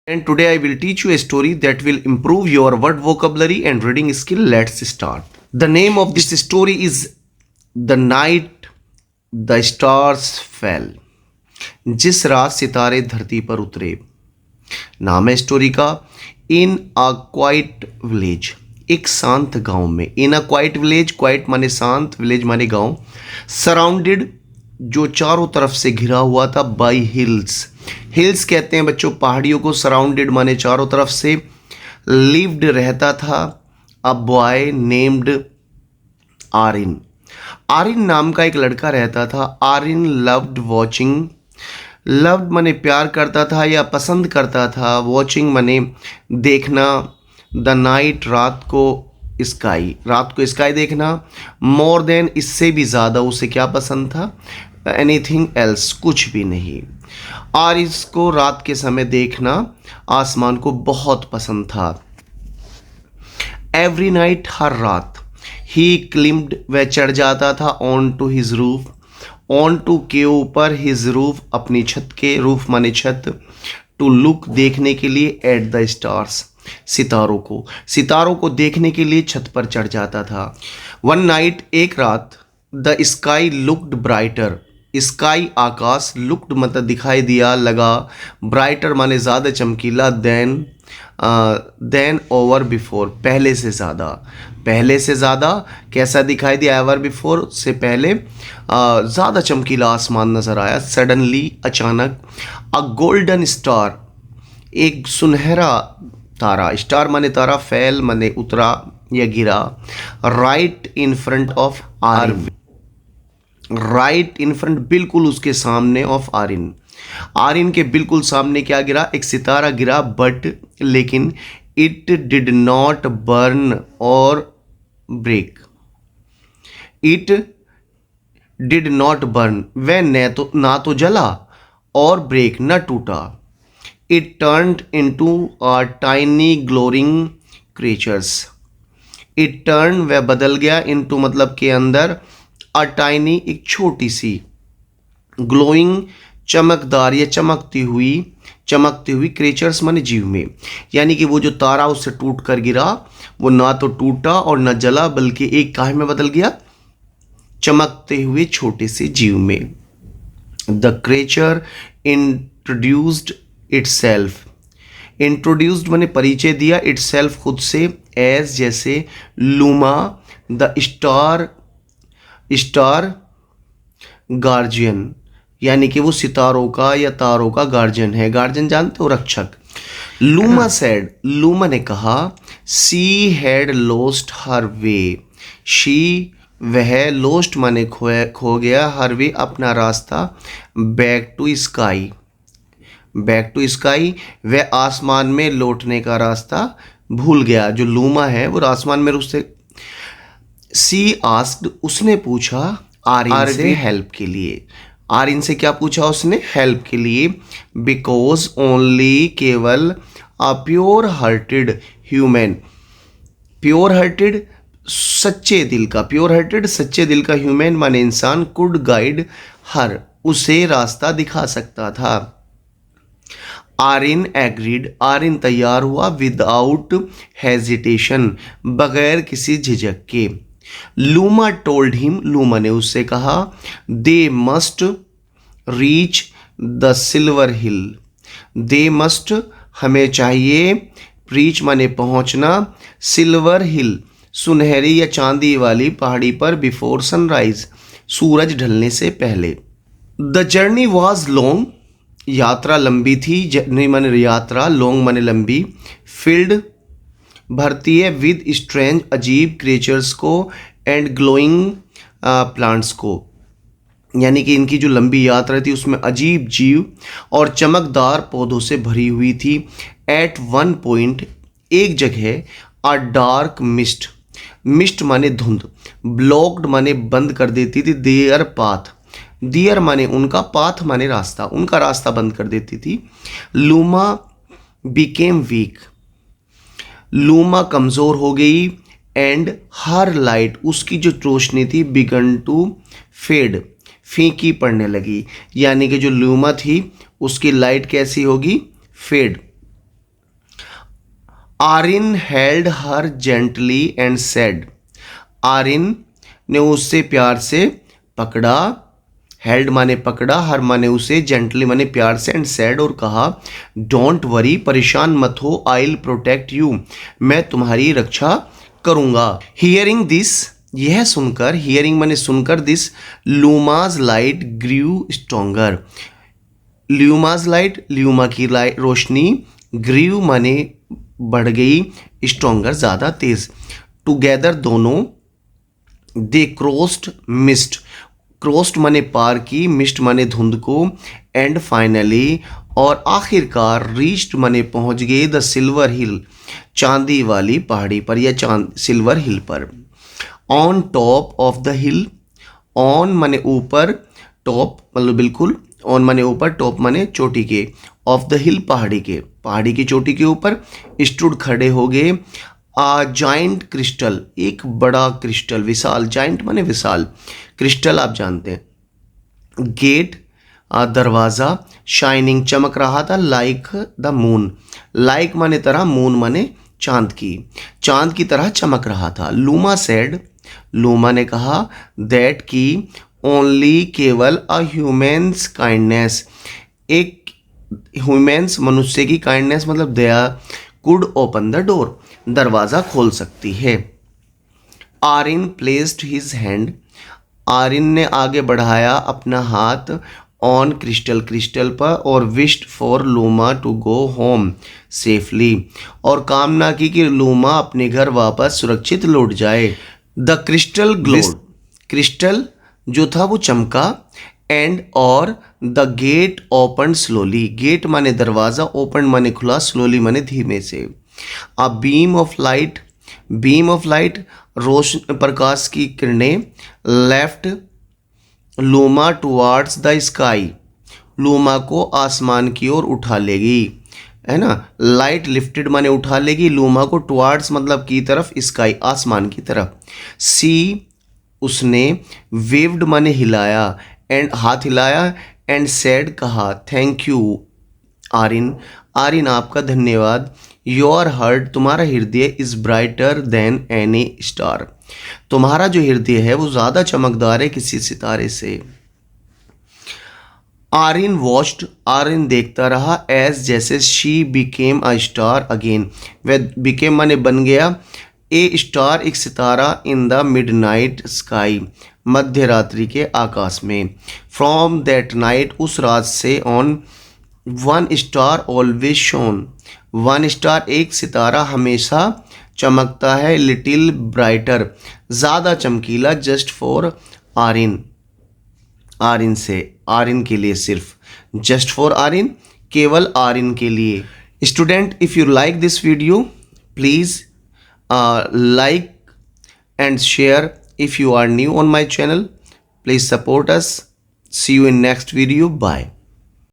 And today I will teach you a story that will improve your word vocabulary and reading skill. Let's start. The name of this story is The Night the Stars Fell. जिस रात सितारे धरती पर उतरे। नाम है story का इन अ quite village, एक शांत गांव में। इन अ क्वाइट विलेज, क्वाइट माने शांत, विलेज माने गांव। सराउंडेड, जो चारों तरफ से घिरा हुआ था, बाय हिल्स। हिल्स कहते हैं बच्चों पहाड़ियों को, सराउंडेड माने चारों तरफ से। लिव्ड, रहता था a boy named arene. Arene नाम का एक लड़का रहता था। आरिन लव्ड वॉचिंग, लव्ड माने प्यार करता था या पसंद करता था, वॉचिंग माने देखना, द नाइट रात को, स्काई रात को स्काई देखना, मोर देन इससे भी ज़्यादा उसे क्या पसंद था, एनीथिंग एल्स कुछ भी नहीं। और इसको रात के समय देखना, आसमान को बहुत पसंद था। एवरी नाइट, हर रात, ही क्लिम्ड वह चढ़ जाता था, on to his roof, on to के ऊपर, हिज रूफ अपनी छत के, रूफ माने छत, टू लुक देखने के लिए, एट द स्टार्स सितारों को देखने के लिए छत पर चढ़ जाता था। वन नाइट, एक रात, the sky looked brighter, sky Akash, looked मतलब दिखाई दिया, लगा, ब्राइटर माने ज़्यादा चमकीला, देन ओवर बिफोर पहले से ज़्यादा कैसा दिखाई दिया, एवर बिफोर से पहले ज़्यादा चमकीला आसमान नज़र आया। सडनली, अचानक, अ गोल्डन स्टार, एक सुनहरा तारा, स्टार माने तारा, फेल माने उतरा या गिरा, right in front of arene, right in front बिल्कुल उसके सामने, ऑफ आरिन, आरिन के बिल्कुल सामने क्या गिरा, एक सितारा गिरा, बट लेकिन, इट डिड नॉट बर्न और break, it did not burn वह ना तो जला और ब्रेक न टूटा। It turned into a tiny glowing creatures, it turn वह बदल गया, इनटू मतलब के अंदर, अ टाइनी एक छोटी सी, ग्लोइंग चमकदार या चमकती हुई क्रिएचर्स माने जीव में, यानी कि वो जो तारा उससे टूट कर गिरा वो ना तो टूटा और न जला, बल्कि एक काहे में बदल गया, चमकते हुए छोटे से जीव में। The creature introduced itself, introduced माने परिचय दिया, इटसेल्फ खुद से, एज जैसे, लूमा द स्टार गार्जियन, यानी कि वो सितारों का या तारों का गार्जियन है। गार्जियन जानते हो, रक्षक। लूमा सेड, लूमा ने कहा, she had lost her way, she वह, लोस्ट माने खो गया, हर वे अपना रास्ता, बैक टू स्काई वह आसमान में लौटने का रास्ता भूल गया। जो लूमा है वो आसमान में उससे, सी आस्क्ड उसने पूछा, आरिन से हेल्प के लिए, आरिन से क्या पूछा उसने, हेल्प के लिए, बिकॉज ओनली केवल, a pure hearted human, pure hearted सच्चे दिल का, प्योर हार्टेड सच्चे दिल का, ह्यूमन माने इंसान, कुड गाइड हर उसे रास्ता दिखा सकता था। आरिन एग्रीड, आरिन तैयार हुआ, विदाउट हेजिटेशन बगैर किसी झिझक के। लूमा टोल्ड हिम, लूमा ने उससे कहा, they must reach the silver hill, they must हमें चाहिए, रीच माने पहुंचना, सिल्वर हिल सुनहरी या चांदी वाली पहाड़ी पर, बिफोर सनराइज सूरज ढलने से पहले। द जर्नी वॉज लॉन्ग, यात्रा लंबी थी, जर्नी माने यात्रा, लॉन्ग माने लंबी, फील्ड भरती है, विद स्ट्रेंज अजीब क्रिएचर्स को, एंड ग्लोइंग प्लांट्स को, यानी कि इनकी जो लंबी यात्रा थी उसमें अजीब जीव और चमकदार पौधों से भरी हुई थी। एट वन पॉइंट, एक जगह, अ डार्क मिस्ट, मिस्ट माने धुंध, ब्लॉक्ड माने बंद कर देती थी, देयर पाथ, दियर माने उनका, पाथ माने रास्ता, उनका रास्ता बंद कर देती थी। लूमा बिकेम वीक, लूमा कमज़ोर हो गई, एंड हर लाइट उसकी जो रोशनी थी, बिगन टू फेड फीकी पड़ने लगी, यानी कि जो लूमा थी उसकी लाइट कैसी होगी, fade Arin held her gently and said, Arin ने उससे प्यार से पकड़ा, हेल्ड माने पकड़ा, हर माने उसे, जेंटली माने प्यार से, एंड सेड और कहा, डोंट वरी परेशान मत हो, आई विल प्रोटेक्ट यू, मैं तुम्हारी रक्षा करूंगा। हियरिंग दिस, यह सुनकर, हियरिंग माने सुनकर, this Luma's light grew stronger, Luma's light, Luma की लाइट रोशनी, ग्रीव माने बढ़ गई, स्ट्रोंगर ज़्यादा तेज, टुगेदर दोनों, दे क्रोस्ड मिस्ट, क्रोस्ड माने पार की, मिस्ट माने धुंध को, एंड फाइनली और आखिरकार, रीच्ड माने पहुंच गए, द सिल्वर हिल, चांदी वाली पहाड़ी पर या सिल्वर हिल पर। On top of the hill, on माने ऊपर, टॉप मतलब बिल्कुल, ऑन माने ऊपर, टॉप माने चोटी के, ऑफ द हिल पहाड़ी के, पहाड़ी की चोटी के ऊपर, स्टूड खड़े हो गए, आ जाइंट क्रिस्टल, एक बड़ा क्रिस्टल, विशाल, जाइंट माने विशाल, क्रिस्टल आप जानते हैं, गेट दरवाज़ा, शाइनिंग चमक रहा था, लाइक द मून, लाइक माने तरह, मून माने चांद की, चांद की तरह चमक रहा था। लूमा सेड, लूमा ने कहा, दैट की ओनली, केवल, अ ह्यूमन्स काइंडनेस, एक ह्यूमन्स मनुष्य की काइंडनेस मतलब दया, कुड ओपन द डोर, दरवाज़ा खोल सकती है। Arene placed his hand, arene ने आगे बढ़ाया अपना हाथ, ऑन क्रिस्टल, क्रिस्टल पर, और wished for Luma to go home safely, और कामना की कि लूमा अपने घर वापस सुरक्षित लौट जाए। द क्रिस्टल ग्लोड, क्रिस्टल जो था वो चमका, एंड और, the gate open slowly, gate माने दरवाज़ा, ओपन माने खुला, स्लोली माने धीमे से। A beam of light, beam of light रोशनी, प्रकाश की किरणें, left Luma towards the sky, Luma को आसमान की ओर उठा लेगी, है ना, लाइट लिफ्टेड माने उठा लेगी, लूमा को, टुवार्ड्स मतलब की तरफ, स्काई आसमान की तरफ। सी उसने, वेव्ड माने हिलाया, एंड हाथ हिलाया, एंड सेड कहा, थैंक यू आरिन, आरिन आपका धन्यवाद, योर हार्ट तुम्हारा हृदय, is brighter then any star, तुम्हारा जो हृदय है वो ज़्यादा चमकदार है किसी सितारे से। आरिन वॉच्ड, आरिन देखता रहा, एज जैसे, she became a star again, वह बिकेम माने बन गया, ए स्टार एक सितारा, इन द मिडनाइट स्काई मध्य रात्रि के आकाश में, फ्रॉम दैट नाइट उस रात से, on one star always shown, one star एक सितारा हमेशा चमकता है, लिटिल ब्राइटर ज़्यादा चमकीला, जस्ट फॉर आरिन, आरिन से, आरिन के लिए सिर्फ, जस्ट फॉर आरिन केवल आरिन के लिए। Student, if you like this video please like and share. If you are new on my channel, please support us. See you in next video. Bye.